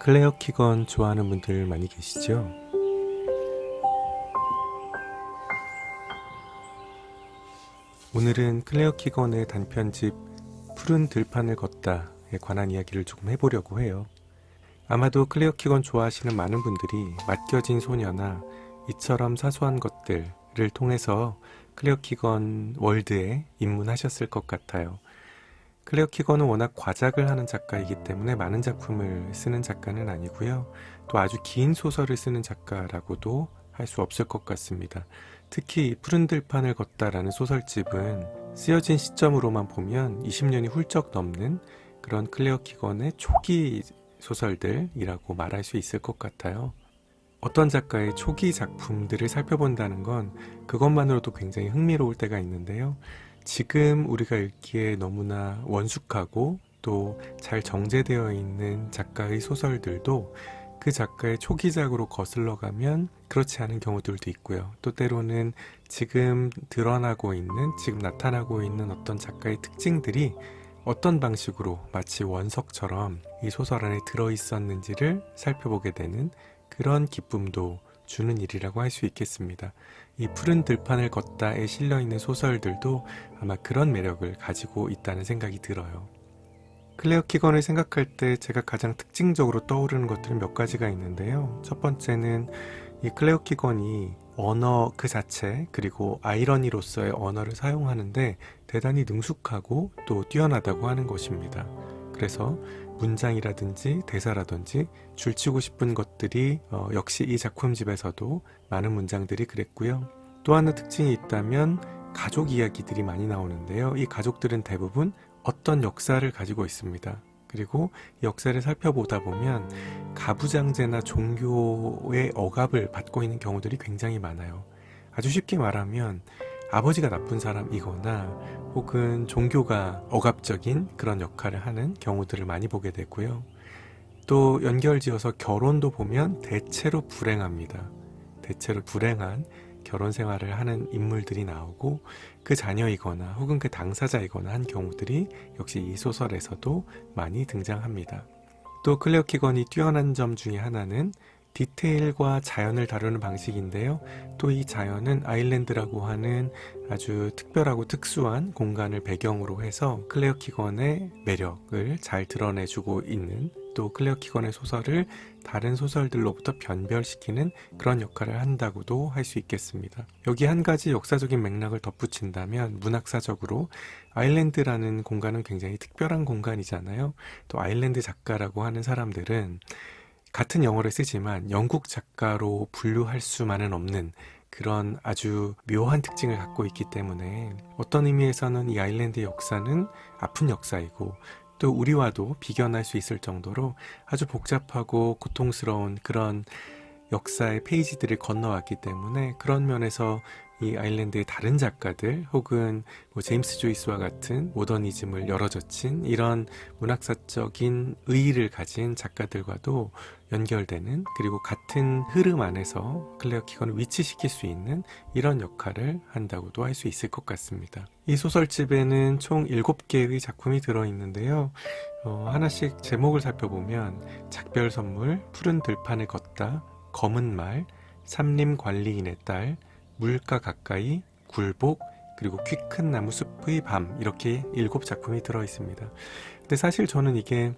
클레어 키건 좋아하는 분들 많이 계시죠? 오늘은 클레어 키건의 단편집 푸른 들판을 걷다에 관한 이야기를 조금 해보려고 해요. 아마도 클레어 키건 좋아하시는 많은 분들이 맡겨진 소녀나 이처럼 사소한 것들을 통해서 클레어 키건 월드에 입문하셨을 것 같아요. 클레어 키건은 워낙 과작을 하는 작가이기 때문에 많은 작품을 쓰는 작가는 아니고요. 또 아주 긴 소설을 쓰는 작가라고도 할 수 없을 것 같습니다. 특히 푸른 들판을 걷다라는 소설집은 쓰여진 시점으로만 보면 20년이 훌쩍 넘는 그런 클레어 키건의 초기 소설들이라고 말할 수 있을 것 같아요. 어떤 작가의 초기 작품들을 살펴본다는 건 그것만으로도 굉장히 흥미로울 때가 있는데요. 지금 우리가 읽기에 너무나 원숙하고 또 잘 정제되어 있는 작가의 소설들도 그 작가의 초기작으로 거슬러 가면 그렇지 않은 경우들도 있고요. 또 때로는 지금 드러나고 있는, 지금 나타나고 있는 어떤 작가의 특징들이 어떤 방식으로 마치 원석처럼 이 소설 안에 들어있었는지를 살펴보게 되는 그런 기쁨도 주는 일이라고 할 수 있겠습니다. 이 푸른 들판을 걷다에 실려있는 소설들도 아마 그런 매력을 가지고 있다는 생각이 들어요. 클레어 키건을 생각할 때 제가 가장 특징적으로 떠오르는 것들은 몇 가지가 있는데요. 첫 번째는 이 클레어 키건이 언어 그 자체 그리고 아이러니로서의 언어를 사용하는데 대단히 능숙하고 또 뛰어나다고 하는 것입니다. 그래서 문장이라든지 대사라든지 줄치고 싶은 것들이 역시 이 작품집에서도 많은 문장들이 그랬고요. 또 하나 특징이 있다면 가족 이야기들이 많이 나오는데요. 이 가족들은 대부분 어떤 역사를 가지고 있습니다. 그리고 역사를 살펴보다 보면 가부장제나 종교의 억압을 받고 있는 경우들이 굉장히 많아요. 아주 쉽게 말하면 아버지가 나쁜 사람이거나 혹은 종교가 억압적인 그런 역할을 하는 경우들을 많이 보게 되고요. 또 연결지어서 결혼도 보면 대체로 불행합니다. 대체로 불행한 결혼 생활을 하는 인물들이 나오고 그 자녀이거나 혹은 그 당사자이거나 한 경우들이 역시 이 소설에서도 많이 등장합니다. 또 클레어 키건이 뛰어난 점 중에 하나는 디테일과 자연을 다루는 방식인데요. 또 이 자연은 아일랜드라고 하는 아주 특별하고 특수한 공간을 배경으로 해서 클레어 키건의 매력을 잘 드러내주고 있는, 또 클레어 키건의 소설을 다른 소설들로부터 변별시키는 그런 역할을 한다고도 할 수 있겠습니다. 여기 한 가지 역사적인 맥락을 덧붙인다면 문학사적으로 아일랜드라는 공간은 굉장히 특별한 공간이잖아요. 또 아일랜드 작가라고 하는 사람들은 같은 영어를 쓰지만 영국 작가로 분류할 수만은 없는 그런 아주 묘한 특징을 갖고 있기 때문에 어떤 의미에서는 이 아일랜드의 역사는 아픈 역사이고 또 우리와도 비견할 수 있을 정도로 아주 복잡하고 고통스러운 그런 역사의 페이지들을 건너왔기 때문에 그런 면에서 이 아일랜드의 다른 작가들 혹은 제임스 조이스와 같은 모더니즘을 열어젖힌 이런 문학사적인 의의를 가진 작가들과도 연결되는, 그리고 같은 흐름 안에서 클레어 키건을 위치시킬 수 있는 이런 역할을 한다고도 할 수 있을 것 같습니다. 이 소설집에는 총 7개의 작품이 들어있는데요. 하나씩 제목을 살펴보면 작별선물, 푸른 들판을 걷다, 검은 말, 산림관리인의 딸, 물가 가까이, 굴복, 그리고 키 큰 나무 숲의 밤, 이렇게 7작품이 들어있습니다. 근데 사실 저는 이게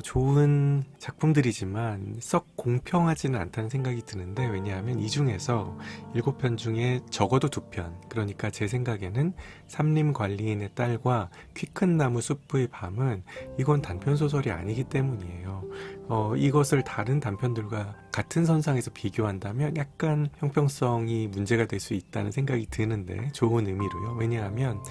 좋은 작품들이지만 썩 공평하지는 않다는 생각이 드는데, 왜냐하면 이 중에서 7편 중에 적어도 2편, 그러니까 제 생각에는 산림관리인의 딸과 키 큰 나무 숲의 밤은 이건 단편소설이 아니기 때문이에요. 이것을 다른 단편들과 같은 선상에서 비교한다면 약간 형평성이 문제가 될 수 있다는 생각이 드는데, 좋은 의미로요. 왜냐하면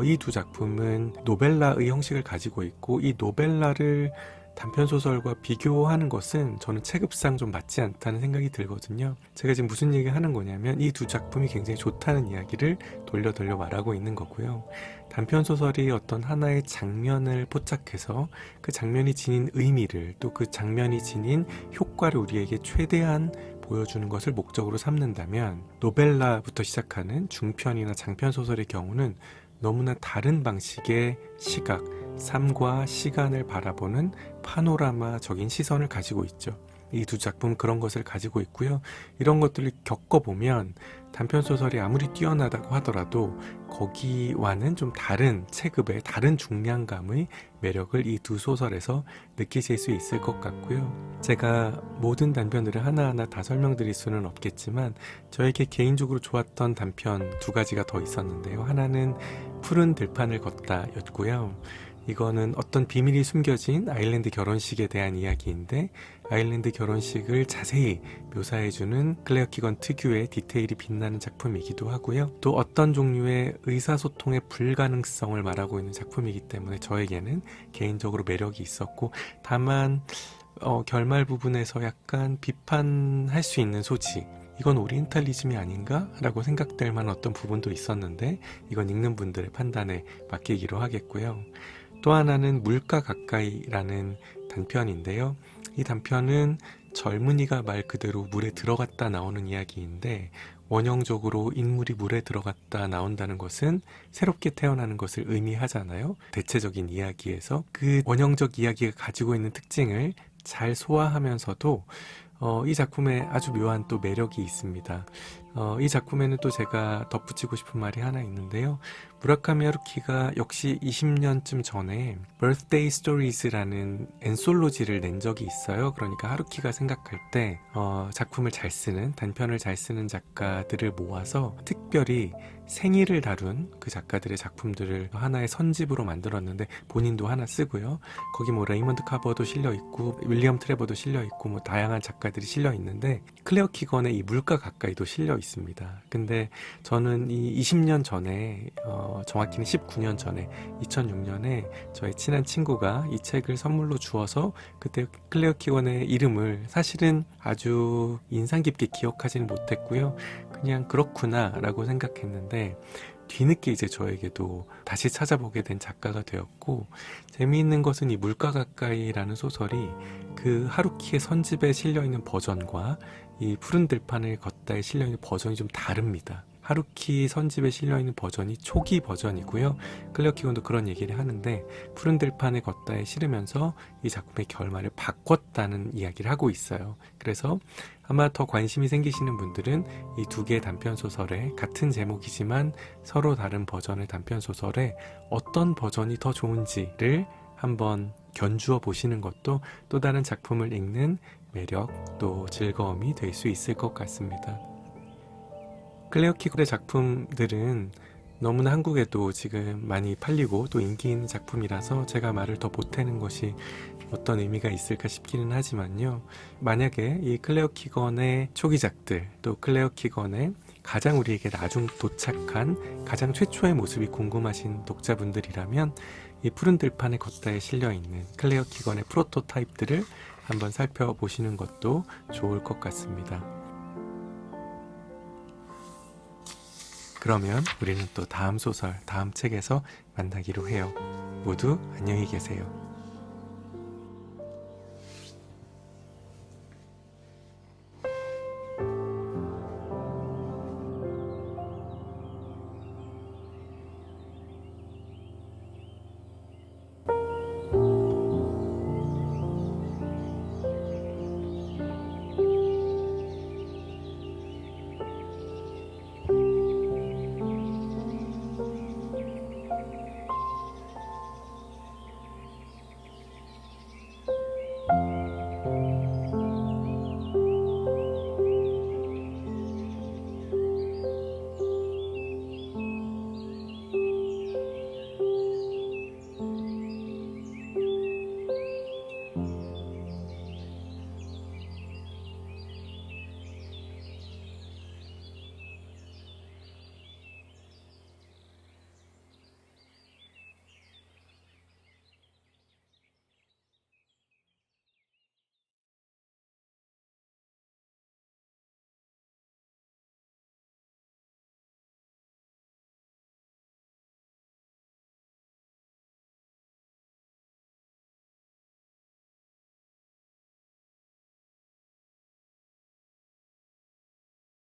이 두 작품은 노벨라의 형식을 가지고 있고 이 노벨라를 단편소설과 비교하는 것은 저는 체급상 좀 맞지 않다는 생각이 들거든요. 제가 지금 무슨 얘기를 하는 거냐면 이 두 작품이 굉장히 좋다는 이야기를 돌려 말하고 있는 거고요. 단편소설이 어떤 하나의 장면을 포착해서 그 장면이 지닌 의미를, 또 그 장면이 지닌 효과를 우리에게 최대한 보여주는 것을 목적으로 삼는다면 노벨라부터 시작하는 중편이나 장편 소설의 경우는 너무나 다른 방식의 시각, 삶과 시간을 바라보는 파노라마적인 시선을 가지고 있죠. 이 두 작품 그런 것을 가지고 있고요. 이런 것들을 겪어보면 단편소설이 아무리 뛰어나다고 하더라도 거기와는 좀 다른 체급의 다른 중량감의 매력을 이 두 소설에서 느끼실 수 있을 것 같고요. 제가 모든 단편들을 하나하나 다 설명드릴 수는 없겠지만 저에게 개인적으로 좋았던 단편 두 가지가 더 있었는데요. 하나는 푸른 들판을 걷다 였고요. 이거는 어떤 비밀이 숨겨진 아일랜드 결혼식에 대한 이야기인데 아일랜드 결혼식을 자세히 묘사해주는 클레어 키건 특유의 디테일이 빛나는 작품이기도 하고요. 또 어떤 종류의 의사소통의 불가능성을 말하고 있는 작품이기 때문에 저에게는 개인적으로 매력이 있었고 다만 결말 부분에서 약간 비판할 수 있는 소지 이건 오리엔탈리즘이 아닌가? 라고 생각될 만한 어떤 부분도 있었는데 이건 읽는 분들의 판단에 맡기기로 하겠고요. 또 하나는 물가 가까이라는 단편인데요. 이 단편은 젊은이가 말 그대로 물에 들어갔다 나오는 이야기인데 원형적으로 인물이 물에 들어갔다 나온다는 것은 새롭게 태어나는 것을 의미하잖아요. 대체적인 이야기에서 그 원형적 이야기가 가지고 있는 특징을 잘 소화하면서도 이 작품에 아주 묘한 또 매력이 있습니다. 이 작품에는 또 제가 덧붙이고 싶은 말이 하나 있는데요. 무라카미 하루키가 역시 20년쯤 전에 Birthday Stories라는 엔솔로지를 낸 적이 있어요. 그러니까 하루키가 생각할 때 작품을 잘 쓰는, 단편을 잘 쓰는 작가들을 모아서 특별히 생일을 다룬 그 작가들의 작품들을 하나의 선집으로 만들었는데 본인도 하나 쓰고요. 거기 뭐 레이먼드 카버도 실려 있고 윌리엄 트레버도 실려 있고 뭐 다양한 작가들이 실려 있는데 클레어 키건의 이 물가 가까이도 실려 있습니다. 근데 저는 이 20년 전에 정확히는 19년 전에 2006년에 저의 친한 친구가 이 책을 선물로 주어서 그때 클레어 키건의 이름을 사실은 아주 인상 깊게 기억하지는 못했고요. 그냥 그렇구나 라고 생각했는데 뒤늦게 이제 저에게도 다시 찾아보게 된 작가가 되었고 재미있는 것은 이 물가 가까이라는 소설이 그 하루키의 선집에 실려있는 버전과 이 푸른 들판을 걷다에 실려있는 버전이 좀 다릅니다. 하루키 선집에 실려있는 버전이 초기 버전이고요. 클레어 키건도 그런 얘기를 하는데 푸른 들판을 걷다에 실으면서 이 작품의 결말을 바꿨다는 이야기를 하고 있어요. 그래서 아마 더 관심이 생기시는 분들은 이 두 개의 단편소설의 같은 제목이지만 서로 다른 버전의 단편소설에 어떤 버전이 더 좋은지를 한번 견주어 보시는 것도 또 다른 작품을 읽는 매력 또 즐거움이 될 수 있을 것 같습니다. 클레어 키건의 작품들은 너무나 한국에도 지금 많이 팔리고 또 인기 있는 작품이라서 제가 말을 더 보태는 것이 어떤 의미가 있을까 싶기는 하지만요. 만약에 이 클레어 키건의 초기작들 또 클레어 키건의 가장 우리에게 나중 도착한 가장 최초의 모습이 궁금하신 독자분들이라면 이 푸른 들판에 걷다에 실려있는 클레어 키건의 프로토타입들을 한번 살펴보시는 것도 좋을 것 같습니다. 그러면 우리는 또 다음 소설, 다음 책에서 만나기로 해요. 모두 안녕히 계세요.